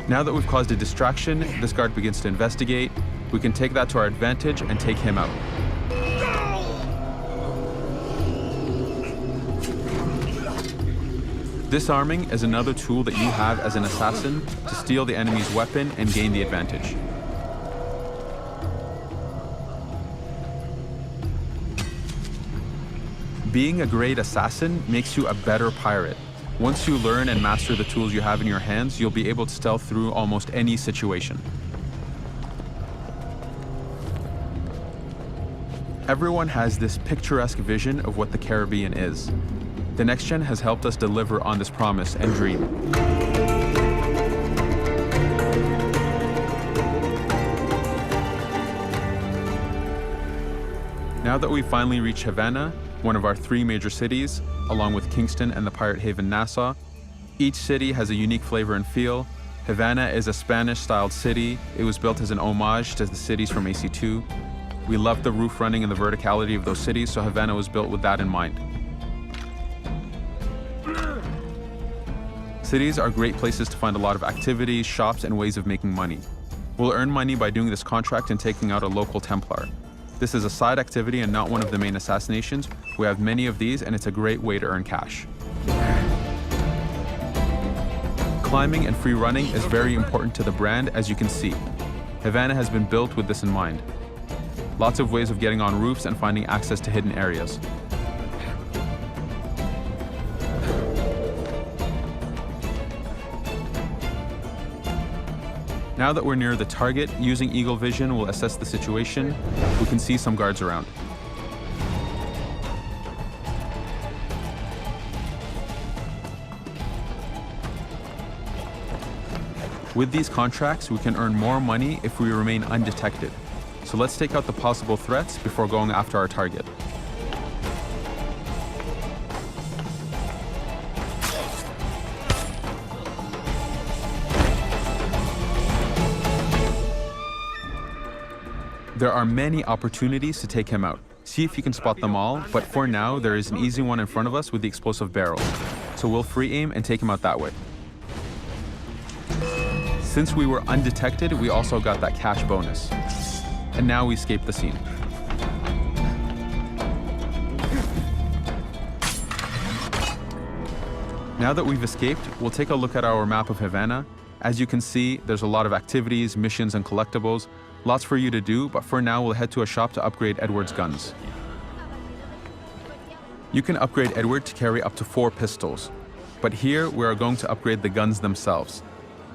Now that we've caused a distraction, this guard begins to investigate. We can take that to our advantage and take him out. Disarming is another tool that you have as an assassin to steal the enemy's weapon and gain the advantage. Being a great assassin makes you a better pirate. Once you learn and master the tools you have in your hands, you'll be able to stealth through almost any situation. Everyone has this picturesque vision of what the Caribbean is. The Next Gen has helped us deliver on this promise and dream. Now that we've finally reached Havana, one of our 3 major cities, along with Kingston and the pirate haven Nassau, each city has a unique flavor and feel. Havana is a Spanish-styled city. It was built as an homage to the cities from AC2. We love the roof running and the verticality of those cities, so Havana was built with that in mind. Cities are great places to find a lot of activities, shops, and ways of making money. We'll earn money by doing this contract and taking out a local Templar. This is a side activity and not one of the main assassinations. We have many of these, and it's a great way to earn cash. Climbing and free running is very important to the brand, as you can see. Havana has been built with this in mind. Lots of ways of getting on roofs and finding access to hidden areas. Now that we're near the target, using Eagle Vision will assess the situation. We can see some guards around. With these contracts, we can earn more money if we remain undetected. So let's take out the possible threats before going after our target. There are many opportunities to take him out. See if you can spot them all, but for now, there is an easy one in front of us with the explosive barrel. So we'll free aim and take him out that way. Since we were undetected, we also got that cash bonus. And now we escape the scene. Now that we've escaped, we'll take a look at our map of Havana. As you can see, there's a lot of activities, missions, and collectibles. Lots for you to do, but for now, we'll head to a shop to upgrade Edward's guns. You can upgrade Edward to carry up to 4 pistols, but here we are going to upgrade the guns themselves.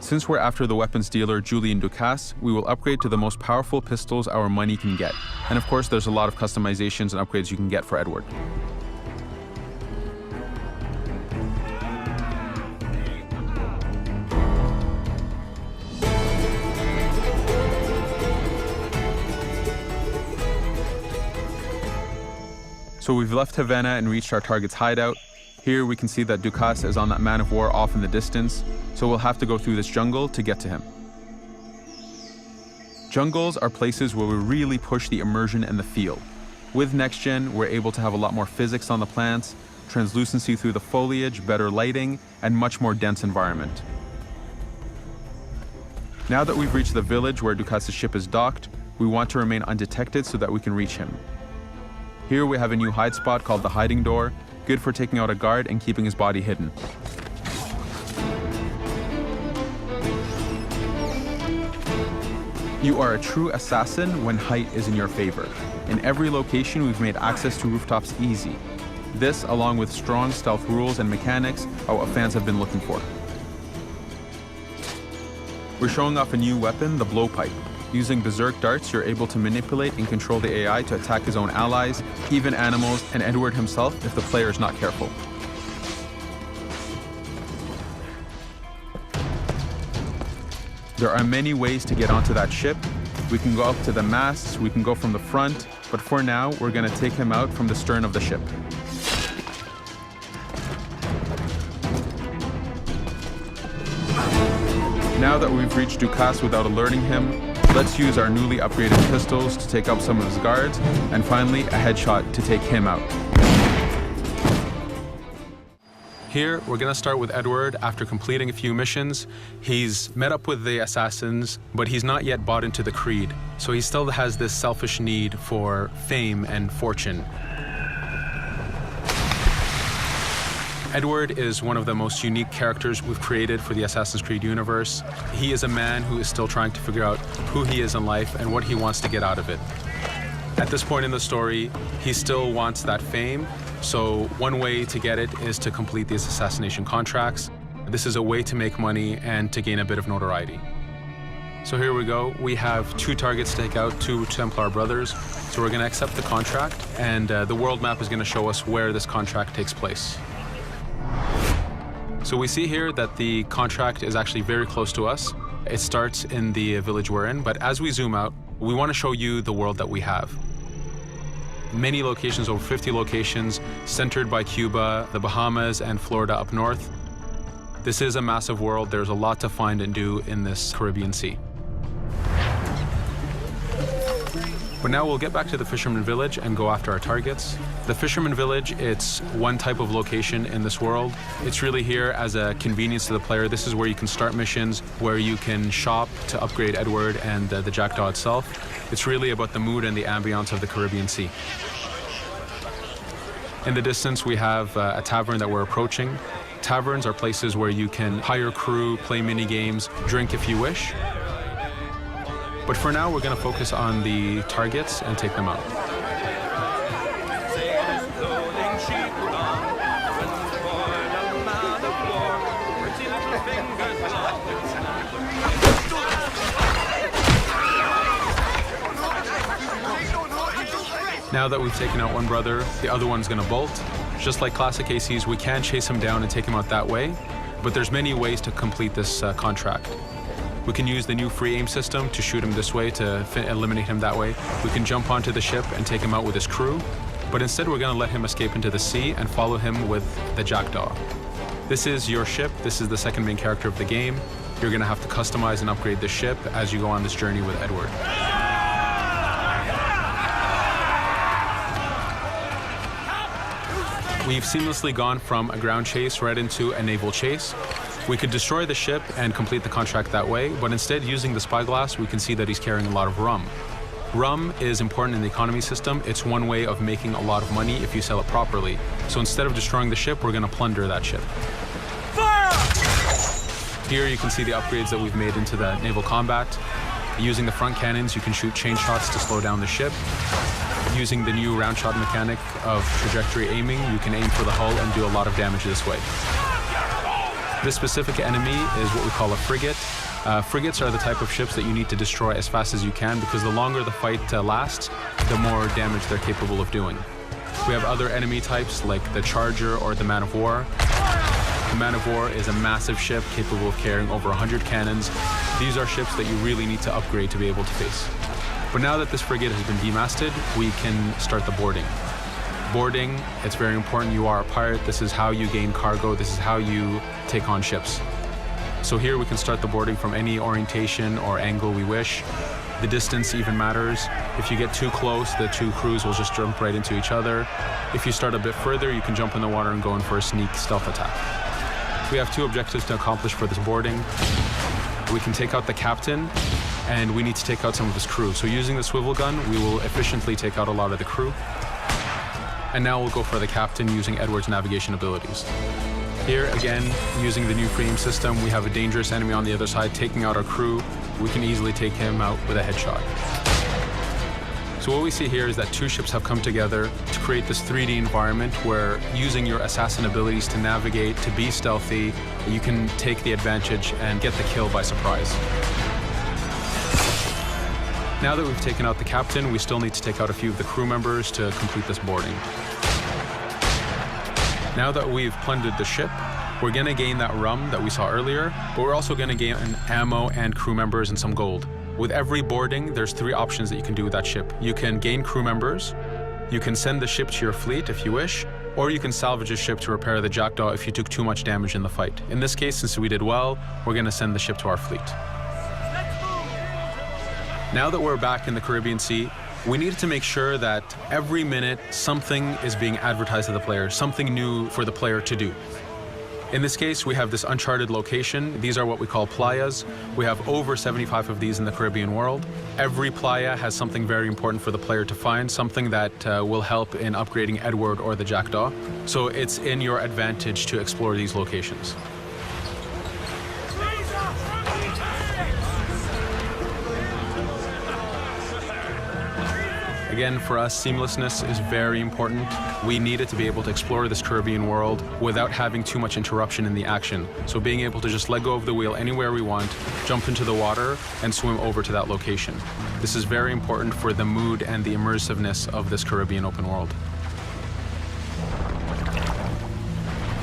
Since we're after the weapons dealer Julian Ducasse, we will upgrade to the most powerful pistols our money can get. And of course, there's a lot of customizations and upgrades you can get for Edward. So we've left Havana and reached our target's hideout. Here we can see that Ducasse is on that man of war off in the distance, so we'll have to go through this jungle to get to him. Jungles are places where we really push the immersion and the feel. With Next Gen, we're able to have a lot more physics on the plants, translucency through the foliage, better lighting, and much more dense environment. Now that we've reached the village where Ducasse's ship is docked, we want to remain undetected so that we can reach him. Here we have a new hide spot called the Hiding Door, good for taking out a guard and keeping his body hidden. You are a true assassin when height is in your favor. In every location, we've made access to rooftops easy. This, along with strong stealth rules and mechanics, are what fans have been looking for. We're showing off a new weapon, the blowpipe. Using berserk darts, you're able to manipulate and control the AI to attack his own allies, even animals, and Edward himself if the player is not careful. There are many ways to get onto that ship. We can go up to the masts, we can go from the front, but for now, we're going to take him out from the stern of the ship. Now that we've reached Ducasse without alerting him, let's use our newly upgraded pistols to take out some of his guards, and finally a headshot to take him out. Here, we're gonna start with Edward. After completing a few missions, he's met up with the assassins, but he's not yet bought into the creed. So he still has this selfish need for fame and fortune. Edward is one of the most unique characters we've created for the Assassin's Creed universe. He is a man who is still trying to figure out who he is in life and what he wants to get out of it. At this point in the story, he still wants that fame, so one way to get it is to complete these assassination contracts. This is a way to make money and to gain a bit of notoriety. So here we go. We have 2 targets to take out, 2 Templar brothers. So we're gonna accept the contract, and the world map is gonna show us where this contract takes place. So we see here that the contract is actually very close to us. It starts in the village we're in, but as we zoom out, we want to show you the world that we have. Many locations, over 50 locations, centered by Cuba, the Bahamas, and Florida up north. This is a massive world. There's a lot to find and do in this Caribbean Sea. But now we'll get back to the Fisherman Village and go after our targets. The Fisherman Village, it's one type of location in this world. It's really here as a convenience to the player. This is where you can start missions, where you can shop to upgrade Edward and the Jackdaw itself. It's really about the mood and the ambiance of the Caribbean Sea. In the distance, we have a tavern that we're approaching. Taverns are places where you can hire crew, play mini games, drink if you wish. But for now, we're going to focus on the targets and take them out. Now that we've taken out one brother, the other one's going to bolt. Just like classic ACs, we can chase him down and take him out that way, but there's many ways to complete this contract. We can use the new free aim system to shoot him this way, to eliminate him that way. We can jump onto the ship and take him out with his crew, but instead we're going to let him escape into the sea and follow him with the Jackdaw. This is your ship. This is the second main character of the game. You're going to have to customize and upgrade the ship as you go on this journey with Edward. We've seamlessly gone from a ground chase right into a naval chase. We could destroy the ship and complete the contract that way, but instead, using the spyglass, we can see that he's carrying a lot of rum. Rum is important in the economy system. It's one way of making a lot of money if you sell it properly. So instead of destroying the ship, we're going to plunder that ship. Fire! Here you can see the upgrades that we've made into the naval combat. Using the front cannons, you can shoot chain shots to slow down the ship. Using the new round shot mechanic of trajectory aiming, you can aim for the hull and do a lot of damage this way. This specific enemy is what we call a frigate. Frigates are the type of ships that you need to destroy as fast as you can, because the longer the fight lasts, the more damage they're capable of doing. We have other enemy types like the Charger or the Man of War. The Man of War is a massive ship capable of carrying over 100 cannons. These are ships that you really need to upgrade to be able to face. But now that this frigate has been demasted, we can start the boarding. Boarding, it's very important. You are a pirate. This is how you gain cargo. This is how you take on ships. So here we can start the boarding from any orientation or angle we wish. The distance even matters. If you get too close, the 2 crews will just jump right into each other. If you start a bit further, you can jump in the water and go in for a sneak stealth attack. We have 2 objectives to accomplish for this boarding. We can take out the captain, and we need to take out some of his crew. So using the swivel gun, we will efficiently take out a lot of the crew. And now we'll go for the captain using Edward's navigation abilities. Here, again, using the new free aim system, we have a dangerous enemy on the other side taking out our crew. We can easily take him out with a headshot. So what we see here is that 2 ships have come together to create this 3D environment where, using your assassin abilities to navigate, to be stealthy, you can take the advantage and get the kill by surprise. Now that we've taken out the captain, we still need to take out a few of the crew members to complete this boarding. Now that we've plundered the ship, we're going to gain that rum that we saw earlier, but we're also going to gain ammo and crew members and some gold. With every boarding, there's 3 options that you can do with that ship. You can gain crew members, you can send the ship to your fleet if you wish, or you can salvage a ship to repair the Jackdaw if you took too much damage in the fight. In this case, since we did well, we're going to send the ship to our fleet. Now that we're back in the Caribbean Sea, we needed to make sure that every minute something is being advertised to the player, something new for the player to do. In this case, we have this uncharted location. These are what we call playas. We have over 75 of these in the Caribbean world. Every playa has something very important for the player to find, something that will help in upgrading Edward or the Jackdaw. So it's in your advantage to explore these locations. Again, for us, seamlessness is very important. We needed to be able to explore this Caribbean world without having too much interruption in the action. So being able to just let go of the wheel anywhere we want, jump into the water, and swim over to that location. This is very important for the mood and the immersiveness of this Caribbean open world.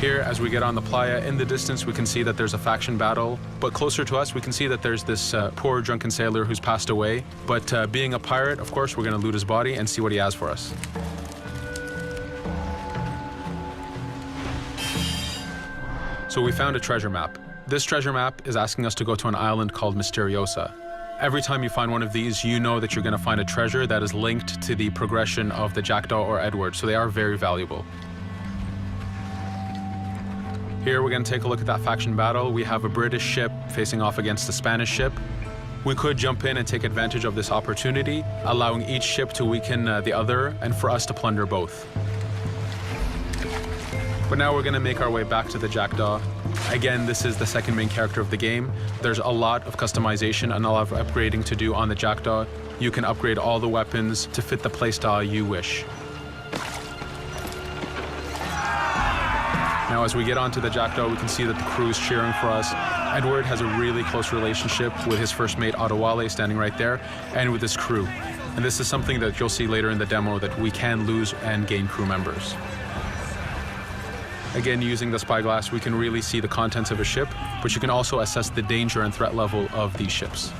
Here, as we get on the playa, in the distance we can see that there's a faction battle, but closer to us we can see that there's this poor drunken sailor who's passed away. But being a pirate, of course, we're going to loot his body and see what he has for us. So we found a treasure map. This treasure map is asking us to go to an island called Misteriosa. Every time you find one of these, you know that you're going to find a treasure that is linked to the progression of the Jackdaw or Edward, so they are very valuable. Here we're going to take a look at that faction battle. We have a British ship facing off against a Spanish ship. We could jump in and take advantage of this opportunity, allowing each ship to weaken the other and for us to plunder both. But now we're going to make our way back to the Jackdaw. Again, this is the second main character of the game. There's a lot of customization and a lot of upgrading to do on the Jackdaw. You can upgrade all the weapons to fit the playstyle you wish. Now, as we get onto the Jackdaw, we can see that the crew is cheering for us. Edward has a really close relationship with his first mate, Adewale, standing right there, and with his crew. And this is something that you'll see later in the demo, that we can lose and gain crew members. Again, using the spyglass, we can really see the contents of a ship, but you can also assess the danger and threat level of these ships.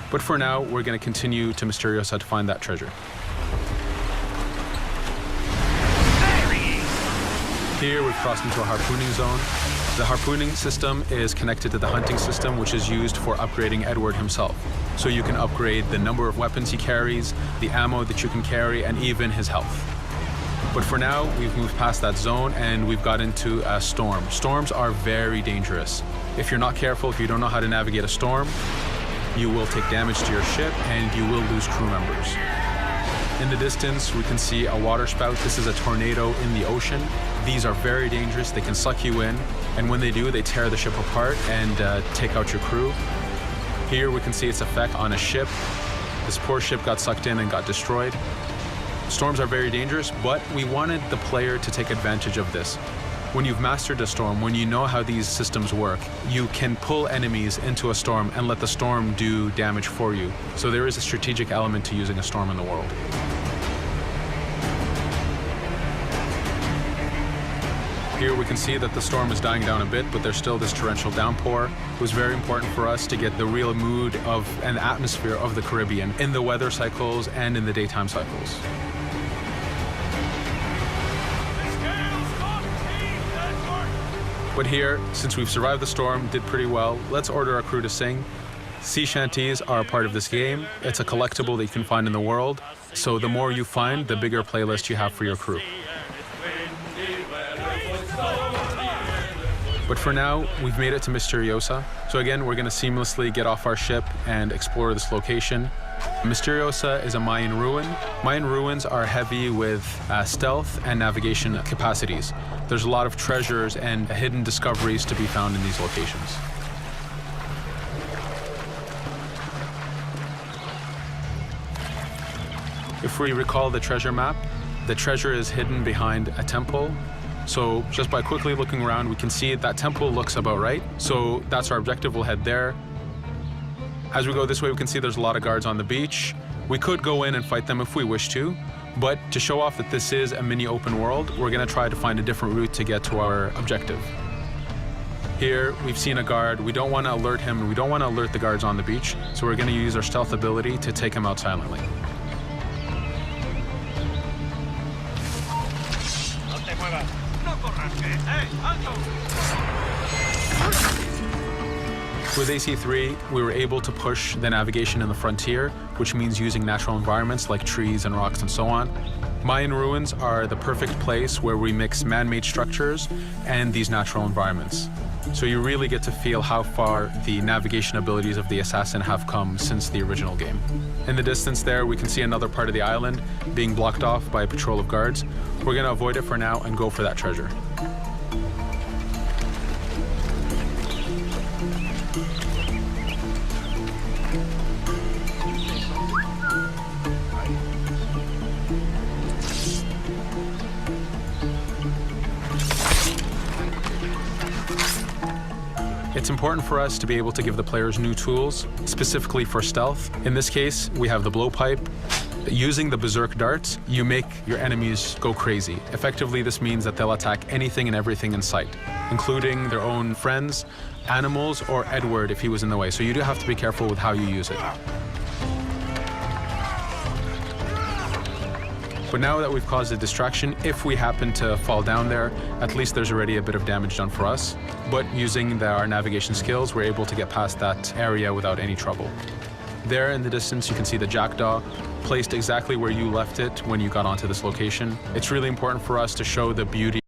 But for now, we're going to continue to Misteriosa to find that treasure. Here we've crossed into a harpooning zone. The harpooning system is connected to the hunting system, which is used for upgrading Edward himself. So you can upgrade the number of weapons he carries, the ammo that you can carry, and even his health. But for now, we've moved past that zone and we've got into a storm. Storms are very dangerous. If you're not careful, if you don't know how to navigate a storm, you will take damage to your ship and you will lose crew members. In the distance, we can see a water spout. This is a tornado in the ocean. These are very dangerous. They can suck you in, and when they do, they tear the ship apart and take out your crew. Here we can see its effect on a ship. This poor ship got sucked in and got destroyed. Storms are very dangerous, but we wanted the player to take advantage of this. When you've mastered a storm, when you know how these systems work, you can pull enemies into a storm and let the storm do damage for you. So there is a strategic element to using a storm in the world. Here we can see that the storm is dying down a bit, but there's still this torrential downpour. It was very important for us to get the real mood of and atmosphere of the Caribbean in the weather cycles and in the daytime cycles. But here, since we've survived the storm, did pretty well, let's order our crew to sing. Sea shanties are a part of this game. It's a collectible that you can find in the world. So the more you find, the bigger playlist you have for your crew. But for now, we've made it to Misteriosa. So again, we're going to seamlessly get off our ship and explore this location. Misteriosa is a Mayan ruin. Mayan ruins are heavy with stealth and navigation capacities. There's a lot of treasures and hidden discoveries to be found in these locations. If we recall the treasure map, the treasure is hidden behind a temple. So just by quickly looking around, we can see that temple looks about right. So that's our objective. We'll head there. As we go this way, we can see there's a lot of guards on the beach. We could go in and fight them if we wish to, but to show off that this is a mini open world, we're going to try to find a different route to get to our objective. Here, we've seen a guard. We don't want to alert him, and we don't want to alert the guards on the beach, so we're going to use our stealth ability to take him out silently. With AC3, we were able to push the navigation in the frontier, which means using natural environments like trees and rocks and so on. Mayan ruins are the perfect place where we mix man-made structures and these natural environments. So you really get to feel how far the navigation abilities of the assassin have come since the original game. In the distance there, we can see another part of the island being blocked off by a patrol of guards. We're going to avoid it for now and go for that treasure. It's important for us to be able to give the players new tools, specifically for stealth. In this case, we have the blowpipe. Using the berserk darts, you make your enemies go crazy. Effectively, this means that they'll attack anything and everything in sight, including their own friends, animals, or Edward if he was in the way. So you do have to be careful with how you use it. But now that we've caused a distraction, if we happen to fall down there, at least there's already a bit of damage done for us. But using our navigation skills, we're able to get past that area without any trouble. There in the distance, you can see the jackdaw placed exactly where you left it when you got onto this location. It's really important for us to show the beauty